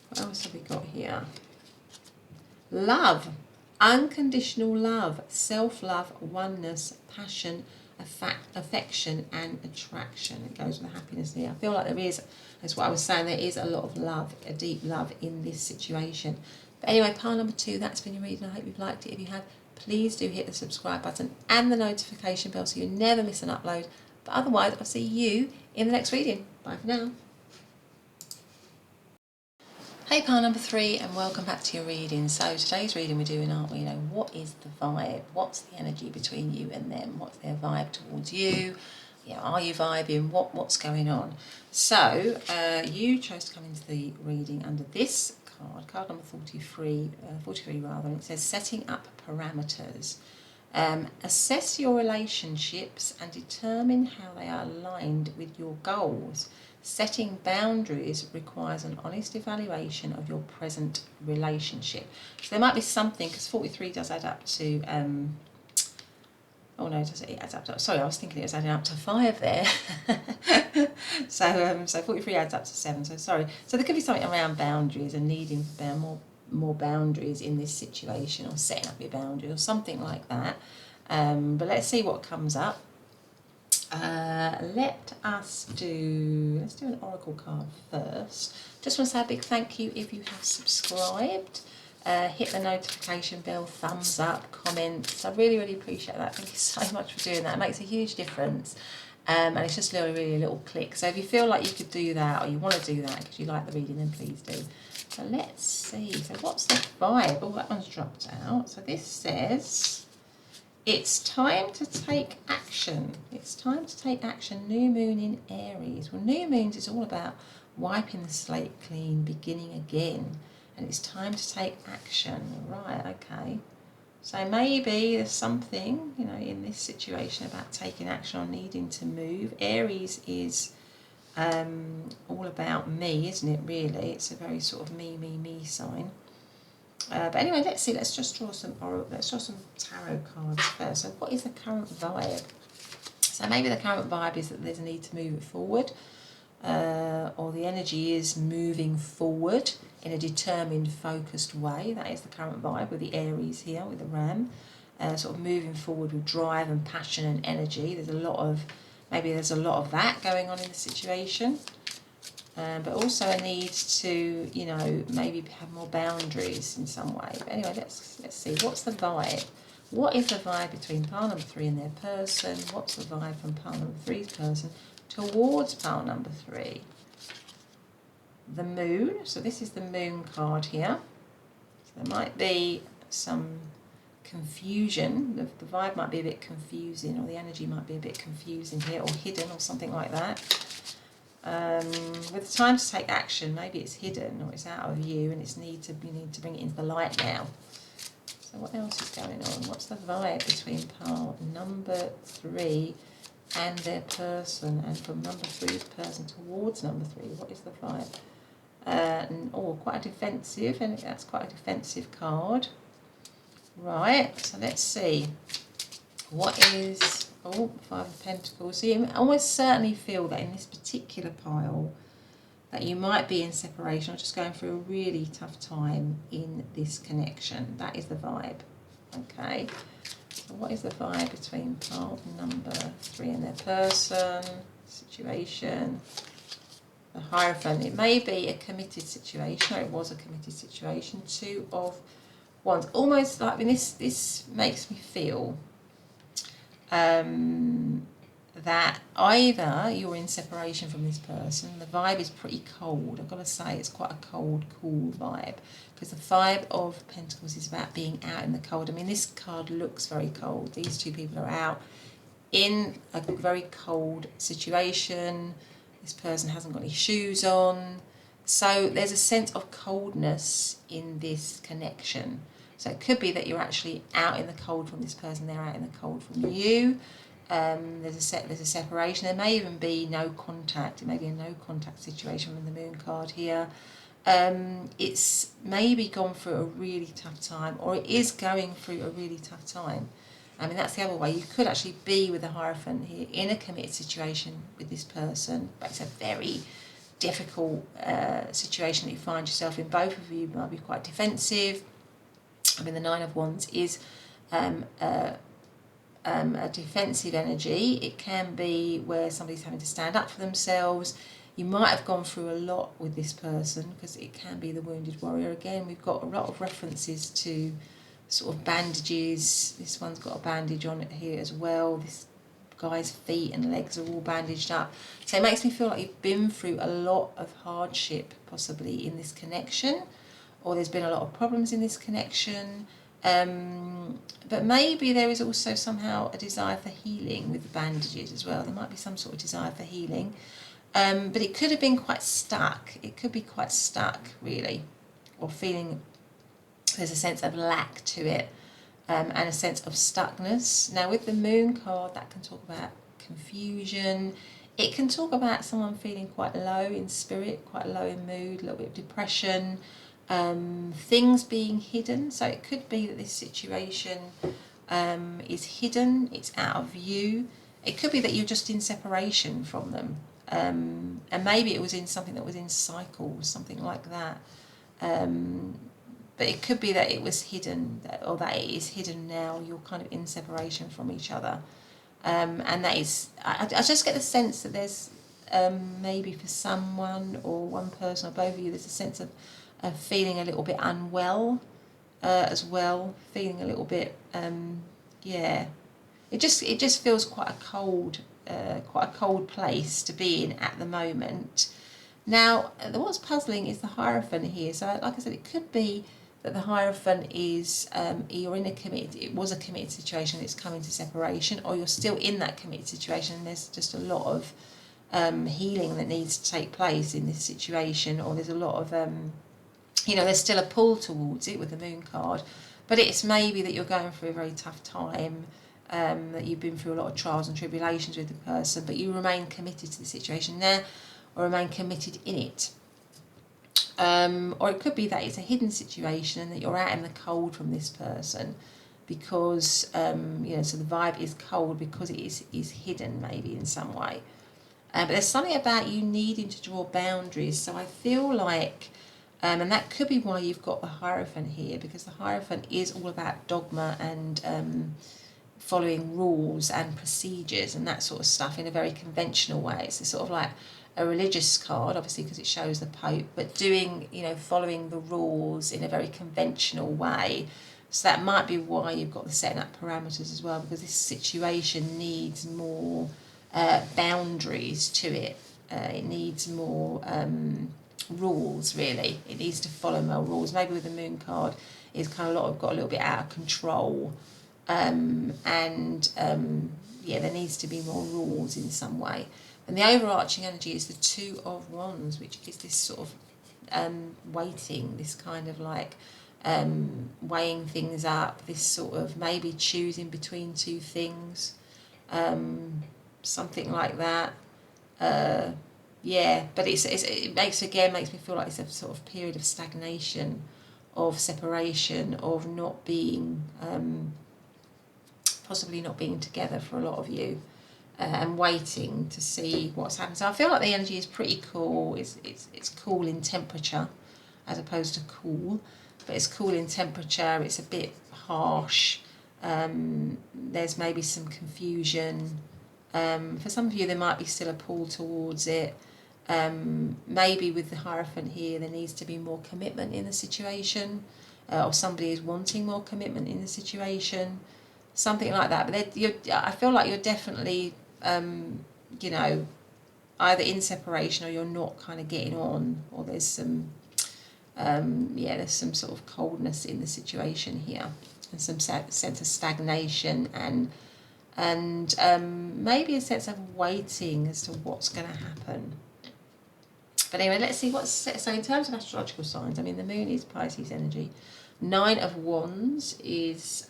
A: What else have we got here? Love. Unconditional love, self-love, oneness, passion, affection and attraction. It goes with the happiness here. I feel like there is, that's what I was saying, there is a lot of love, a deep love in this situation. But anyway, pile number 2, that's been your reading. I hope you've liked it. If you have, please do hit the subscribe button and the notification bell so you never miss an upload. But otherwise, I'll see you in the next reading. Bye for now. Hey, pile number 3, and welcome back to your reading. So today's reading we're doing, aren't we? What is the vibe? What's the energy between you and them? What's their vibe towards you? Are you vibing? What's going on? So you chose to come into the reading under this card number 43 rather, and it says setting up parameters. Assess your relationships and determine how they are aligned with your goals. Setting boundaries requires an honest evaluation of your present relationship. So there might be something, because 43 does add up to, oh no, it adds up to, sorry, I was thinking it was adding up to 5 there. So 43 adds up to 7, so sorry. So there could be something around boundaries and needing more boundaries in this situation, or setting up your boundaries, or something like that. But let's see what comes up. Let's do an oracle card first. Just want to say a big thank you if you have subscribed. Hit the notification bell, thumbs up, comments. I really appreciate that. Thank you so much for doing that. It makes a huge difference. And it's just really a little click. So if you feel like you could do that, or you want to do that because you like the reading, then please do. So let's see. So what's the vibe? Oh, that one's dropped out. So this says, it's time to take action. It's time to take action. New moon in Aries. Well, new moons is all about wiping the slate clean, beginning again. And it's time to take action. Right, okay. So maybe there's something, in this situation about taking action or needing to move. Aries is all about me, isn't it, really? It's a very sort of me sign. But anyway, let's see. Let's draw some tarot cards first. So what is the current vibe? So maybe the current vibe is that there's a need to move it forward, or the energy is moving forward in a determined, focused way. That is the current vibe with the Aries here, with the Ram. Sort of moving forward with drive and passion and energy. There's a lot of that going on in the situation. But also a need to, maybe have more boundaries in some way. But anyway, let's see. What's the vibe? What is the vibe between pile number 3 and their person? What's the vibe from pile number 3's person towards pile number 3? The moon. So this is the moon card here. So there might be some confusion. The vibe might be a bit confusing, or the energy might be a bit confusing here, or hidden, or something like that. With the time to take action, maybe it's hidden or it's out of you, and you need to bring it into the light now. So what else is going on? What's the vibe between pile number 3 and their person, and from number 3's person towards number 3? What is the vibe? Quite a defensive, and that's quite a defensive card. Right, so let's see. What is... Oh, 5 of Pentacles. So you almost certainly feel that in this particular pile that you might be in separation, or just going through a really tough time in this connection. That is the vibe. Okay. So what is the vibe between pile number 3 and their person, situation? The Hierophant. It may be a committed situation, or it was a committed situation. 2 of Wands. Almost like, this makes me feel that either you're in separation from this person. The vibe is pretty cold. I've got to say, it's quite a cold, cool vibe, because the 5 of Pentacles is about being out in the cold. I mean, this card looks very cold. These 2 people are out in a very cold situation. This person hasn't got any shoes on. So there's a sense of coldness in this connection. So it could be that you're actually out in the cold from this person, they're out in the cold from you. There's a separation. There may even be no contact. It may be a no contact situation with the moon card here. It's maybe gone through a really tough time, or it is going through a really tough time. I mean, that's the other way. You could actually be with the Hierophant here in a committed situation with this person, but it's a very difficult situation that you find yourself in. Both of you might be quite defensive. I mean, the Nine of Wands is a defensive energy. It can be where somebody's having to stand up for themselves. You might have gone through a lot with this person, because it can be the wounded warrior. Again, we've got a lot of references to sort of bandages. This one's got a bandage on it here as well. This guy's feet and legs are all bandaged up. So it makes me feel like you've been through a lot of hardship possibly in this connection, or there's been a lot of problems in this connection. But maybe there is also somehow a desire for healing with the bandages as well. There might be some sort of desire for healing. But it could have been quite stuck. It could be quite stuck, really, or feeling there's a sense of lack to it, and a sense of stuckness. Now, with the Moon card, that can talk about confusion. It can talk about someone feeling quite low in spirit, quite low in mood, a little bit of depression, things being hidden. So it could be that this situation is hidden, it's out of view. It could be that you're just in separation from them. And maybe it was in something that was in cycles, something like that. But it could be that it was hidden, or that it is hidden now. You're kind of in separation from each other. And that is, I just get the sense that there's maybe for someone, or one person, or both of you, there's a sense of feeling a little bit unwell as well, feeling a little bit, yeah. It just feels quite a cold place to be in at the moment. Now, what's puzzling is the Hierophant here. So, like I said, it could be that the Hierophant is you're in it was a committed situation, it's coming to separation, or you're still in that committed situation and there's just a lot of healing that needs to take place in this situation, or there's a lot of there's still a pull towards it with the Moon card, but it's maybe that you're going through a very tough time, that you've been through a lot of trials and tribulations with the person, but you remain committed to the situation now, or remain committed in it. Or it could be that it's a hidden situation and that you're out in the cold from this person, because so the vibe is cold because it is hidden maybe in some way. But there's something about you needing to draw boundaries. So I feel like, and that could be why you've got the Hierophant here, because the Hierophant is all about dogma and following rules and procedures and that sort of stuff in a very conventional way. It's a sort of like a religious card, obviously, because it shows the Pope, but doing, following the rules in a very conventional way. So that might be why you've got the setting up parameters as well, because this situation needs more boundaries to it. It needs more rules, really. It needs to follow more rules. Maybe with the Moon card, it's kind of got a little bit out of control. There needs to be more rules in some way. And the overarching energy is the Two of Wands, which is this sort of waiting, this kind of like weighing things up, this sort of maybe choosing between two things, something like that. But it makes me feel like it's a sort of period of stagnation, of separation, of not being, possibly not being together for a lot of you. And waiting to see what's happened. So I feel like the energy is pretty cool. It's cool in temperature as opposed to cool, but it's cool in temperature. It's a bit harsh. There's maybe some confusion. For some of you, there might be still a pull towards it. Maybe with the Hierophant here, there needs to be more commitment in the situation, or somebody is wanting more commitment in the situation, something like that. But I feel like you're definitely either in separation, or you're not kind of getting on, or there's some there's some sort of coldness in the situation here, and some sense of stagnation, and maybe a sense of waiting as to what's going to happen. But anyway, let's see so in terms of astrological signs. I mean, the Moon is Pisces energy. Nine of Wands is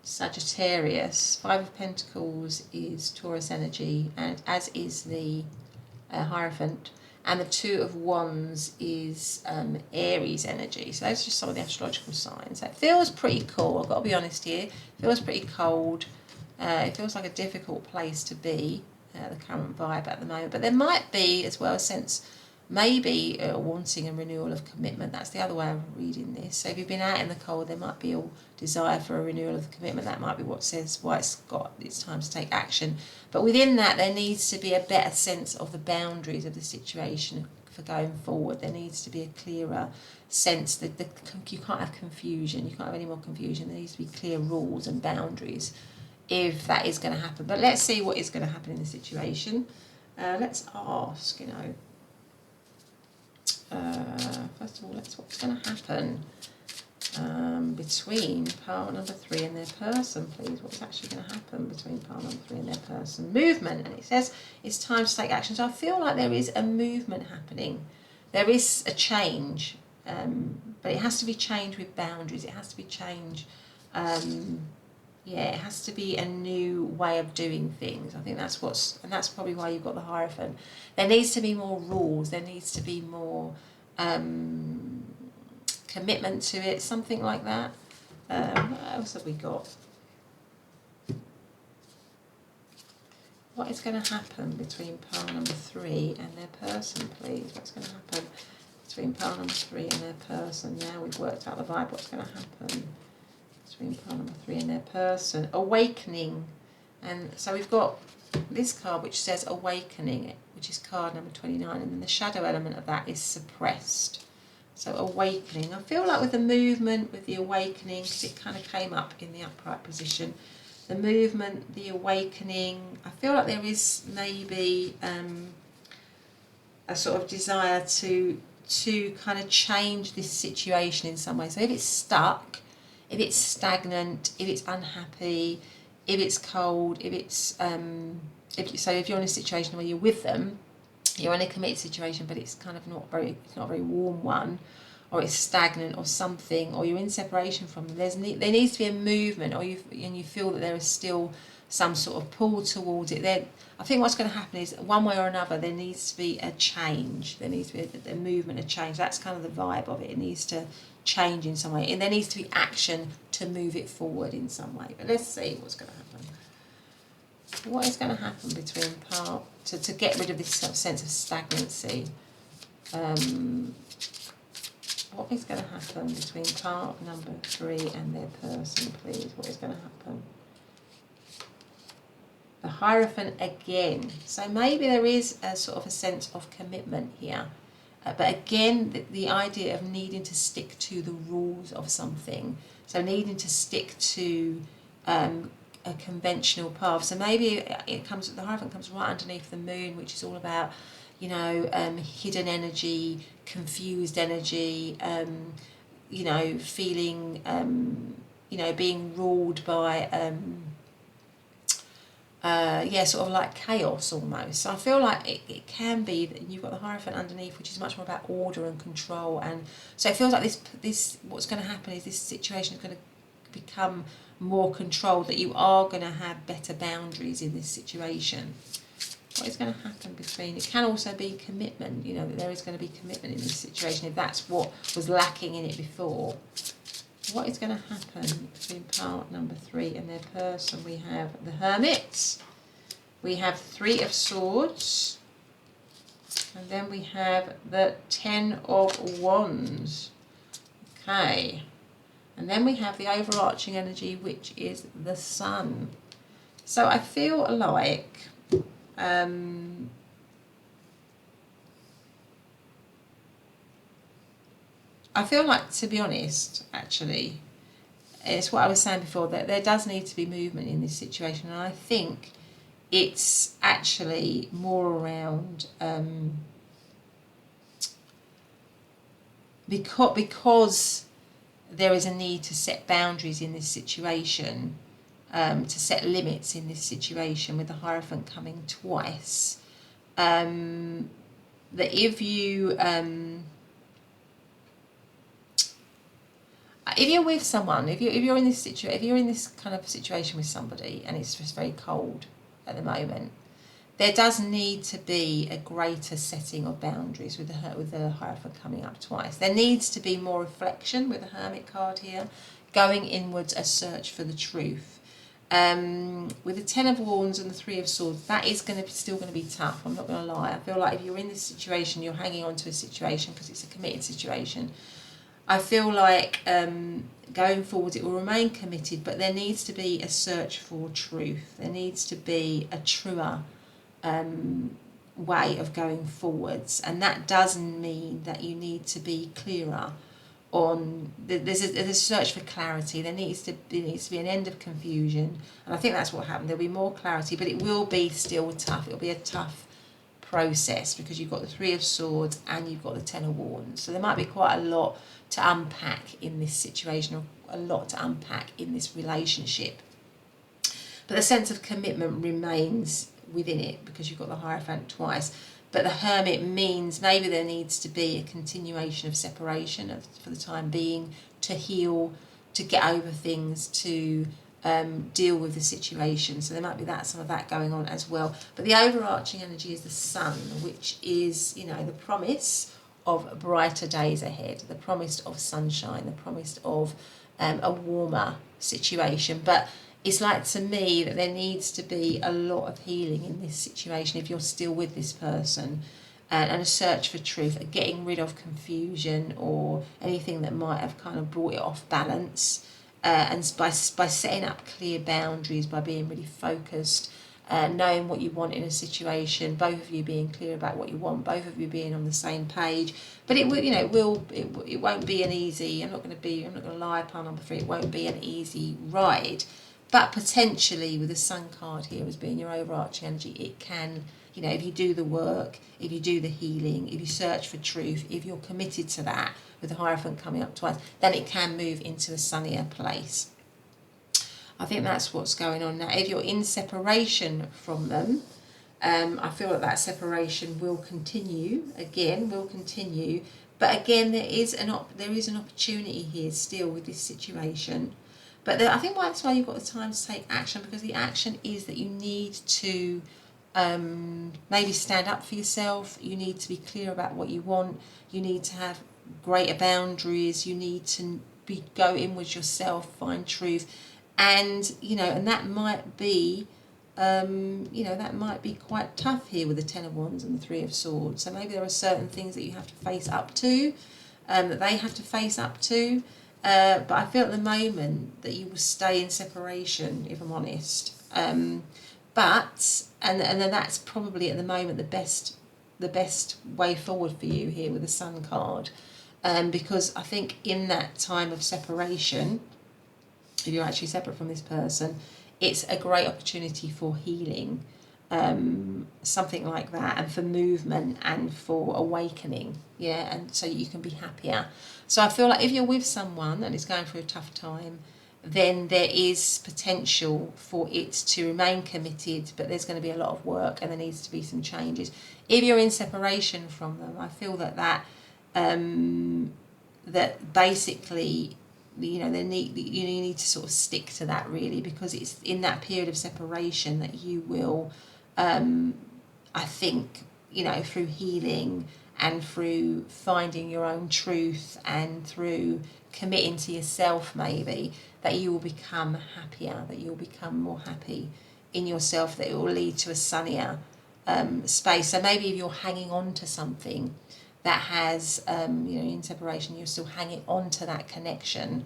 A: Sagittarius. Five of Pentacles is Taurus energy, and as is the Hierophant. And the Two of Wands is Aries energy. So those are just some of the astrological signs. It feels pretty cool, I've got to be honest here. It feels pretty cold. It feels like a difficult place to be, the current vibe at the moment. But there might be as well a sense maybe wanting a renewal of commitment. That's the other way of reading this. So if you've been out in the cold, there might be a desire for a renewal of commitment. That might be what says why it's time to take action. But within that, there needs to be a better sense of the boundaries of the situation for going forward. There needs to be a clearer sense that you can't have confusion. You can't have any more confusion. There needs to be clear rules and boundaries if that is going to happen. But let's see what is going to happen in the situation. Let's ask, first of all, what's going to happen between pile number 3 and their person, please. What's actually going to happen between pile number 3 and their person? Movement, and it says it's time to take action. So I feel like there is a movement happening. There is a change, but it has to be change with boundaries. It has to be change. It has to be a new way of doing things. I think and that's probably why you've got the Hierophant. There needs to be more rules. There needs to be more commitment to it, something like that. What else have we got? What is going to happen between pile number 3 and their person, please? What's going to happen between pile number 3 and their person? Now we've worked out the vibe. What's going to happen between pile number 3 and their person? Awakening. And so we've got this card which says awakening, which is card number 29, and then the shadow element of that is suppressed. So awakening. I feel like with the movement, with the awakening, because it kind of came up in the upright position, the movement, the awakening, I feel like there is maybe a sort of desire to kind of change this situation in some way. So if it's stuck, if it's stagnant, if it's unhappy, if it's cold, if it's if you're in a situation where you're with them, you're in a committed situation, but it's kind of not a very warm one, or it's stagnant or something, or you're in separation from them. There needs to be a movement, and you feel that there is still some sort of pull towards it. I think what's going to happen is, one way or another, there needs to be a change. There needs to be a movement, a change. That's kind of the vibe of it. It needs to change in some way, and there needs to be action to move it forward in some way. But let's see what's going to happen. What is going to happen between part to get rid of this sort of sense of stagnancy? What is going to happen between part number 3 and their person, please? What is going to happen? The Hierophant again. So maybe there is a sort of a sense of commitment here. But again, the idea of needing to stick to the rules of something. So needing to stick to a conventional path. So maybe the Hierophant comes right underneath the moon, which is all about, hidden energy, confused energy, feeling, being ruled by, sort of like chaos almost. So I feel like it can be that you've got the Hierophant underneath, which is much more about order and control. And so it feels like this what's going to happen is this situation is going to become more controlled, that you are going to have better boundaries in this situation. What is going to happen between, it can also be commitment, that there is going to be commitment in this situation if that's what was lacking in it before. What is going to happen between part number 3 and their person? We have the Hermit, we have 3 of Swords, and then we have the 10 of Wands. Okay. And then we have the overarching energy, which is the Sun. So I feel like to be honest, actually, it's what I was saying before, that there does need to be movement in this situation. And I think it's actually more around because there is a need to set boundaries in this situation, to set limits in this situation, with the Hierophant coming twice, that if you're with someone, if you're in this kind of situation with somebody, and it's just very cold at the moment, there does need to be a greater setting of boundaries with the Hierophant coming up twice. There needs to be more reflection with the Hermit card here, going inwards, a search for the truth. With the Ten of Wands and the Three of Swords, that is still going to be tough. I'm not going to lie. I feel like if you're in this situation, you're hanging on to a situation because it's a committed situation. I feel like going forward it will remain committed, but there needs to be a search for truth. There needs to be a truer way of going forwards, and that doesn't mean that you need to be clearer on there's a search for clarity. There needs to be an end of confusion, and I think that's what happened. There'll be more clarity, but it will be still tough. It'll be a tough process because you've got the Three of Swords and you've got the Ten of Wands, so there might be quite a lot to unpack in this situation, or a lot to unpack in this relationship, but the sense of commitment remains within it because you've got the Hierophant twice. But the Hermit means maybe there needs to be a continuation of separation for the time being, to heal, to get over things, to deal with the situation. So there might be some of that going on as well. But the overarching energy is the Sun, which is, the promise of brighter days ahead, the promise of sunshine, the promise of a warmer situation. But it's like, to me, that there needs to be a lot of healing in this situation if you're still with this person, and a search for truth, a getting rid of confusion or anything that might have kind of brought it off balance, and by setting up clear boundaries, by being really focused, knowing what you want in a situation, both of you being clear about what you want, both of you being on the same page. But it will, it won't be an easy. I'm not going to lie, pile number 3. It won't be an easy ride. But potentially, with the Sun card here as being your overarching energy, it can, if you do the work, if you do the healing, if you search for truth, if you're committed to that, with the Hierophant coming up twice, then it can move into a sunnier place. I think that's what's going on now. If you're in separation from them, I feel that separation will continue. But again, there is an opportunity here still with this situation. But I think that's why you've got the time to take action, because the action is that you need to maybe stand up for yourself. You need to be clear about what you want. You need to have greater boundaries. You need to go inwards yourself, find truth, and and that might be that might be quite tough here with the Ten of Wands and the Three of Swords. So maybe there are certain things that you have to face up to, that they have to face up to. But I feel at the moment that you will stay in separation, if I'm honest. But then that's probably at the moment the best way forward for you here with the Sun card, because I think in that time of separation, if you're actually separate from this person, it's a great opportunity for healing, something like that, and for movement and for awakening, and so you can be happier. So I feel like if you're with someone and is going through a tough time, then there is potential for it to remain committed, but there's going to be a lot of work and there needs to be some changes. If you're in separation from them, I feel that basically, you need to sort of stick to that, really, because it's in that period of separation that you will, I think, through healing and through finding your own truth and through committing to yourself, maybe, that you will become happier, that you'll become more happy in yourself, that it will lead to a sunnier space. So maybe if you're hanging on to something that has, in separation, you're still hanging on to that connection,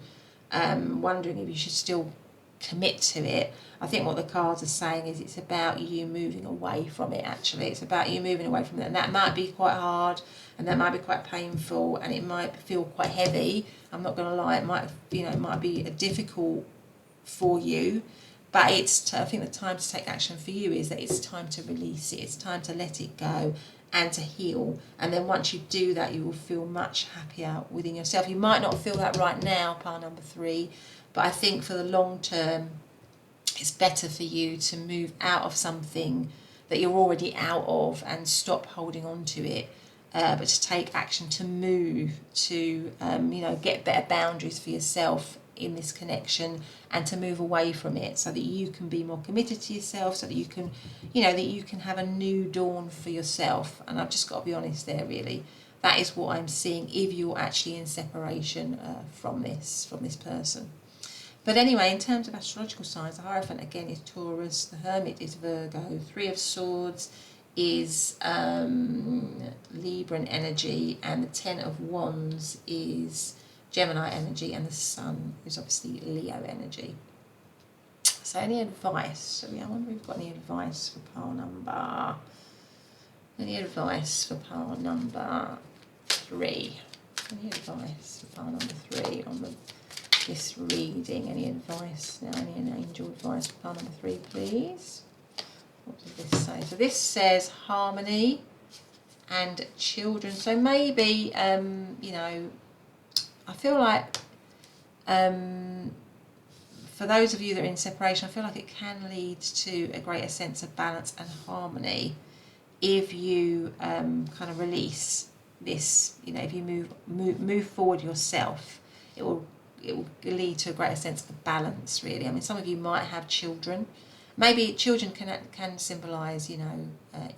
A: wondering if you should still commit to it. I think what the cards are saying is it's about you moving away from it, actually. It's about you moving away from it. And that might be quite hard, and that might be quite painful, and it might feel quite heavy. I'm not going to lie, it might be difficult for you. But I think the time to take action for you is that it's time to release it. It's time to let it go and to heal. And then once you do that, you will feel much happier within yourself. You might not feel that right now, pile number 3, but I think for the long term, it's better for you to move out of something that you're already out of and stop holding on to it, but to take action, to move, to get better boundaries for yourself in this connection, and to move away from it so that you can be more committed to yourself, so that you can have a new dawn for yourself. And I've just got to be honest there, really. That is what I'm seeing if you're actually in separation from this person. But anyway, in terms of astrological signs, the Hierophant again is Taurus, the Hermit is Virgo, Three of Swords is Libran energy, and the Ten of Wands is Gemini energy, and the Sun is obviously Leo energy. So any advice? I wonder if we've got any advice for pile number. Any advice for pile number 3? Any advice for pile number 3 on this reading? Any advice? Now, any angel advice for pile number 3, please? What does this say? So this says harmony and children. So maybe, you know, I feel like for those of you that are in separation, I feel like it can lead to a greater sense of balance and harmony if you kind of release this. You know, if you move forward yourself, it will lead to a greater sense of balance, really. I mean, some of you might have children. Maybe children can symbolise, you know,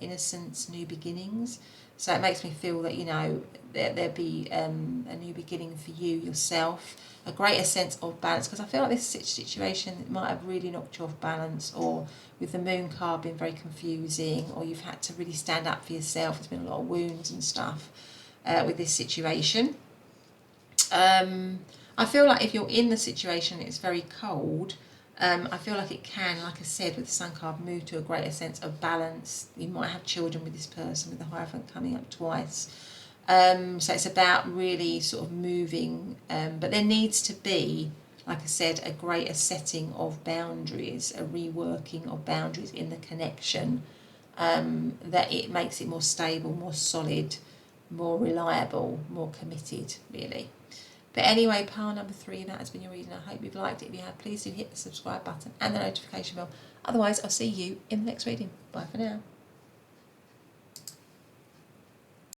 A: innocence, new beginnings. So it makes me feel that, you know, there'd be a new beginning for you yourself, a greater sense of balance. Because I feel like this situation might have really knocked you off balance, or with the Moon card being very confusing, or you've had to really stand up for yourself. There's been a lot of wounds and stuff with this situation. I feel like if you're in the situation, it's very cold. I feel like it can, like I said, with the Sun card, move to a greater sense of balance. You might have children with this person, with the Hierophant coming up twice. So it's about really sort of moving, but there needs to be, like I said, a greater setting of boundaries, a reworking of boundaries in the connection, that it makes it more stable, more solid, more reliable, more committed, really. But anyway, pile number 3, that has been your reading. I hope you've liked it. If you have, please do hit the subscribe button and the notification bell. Otherwise, I'll see you in the next reading. Bye for now.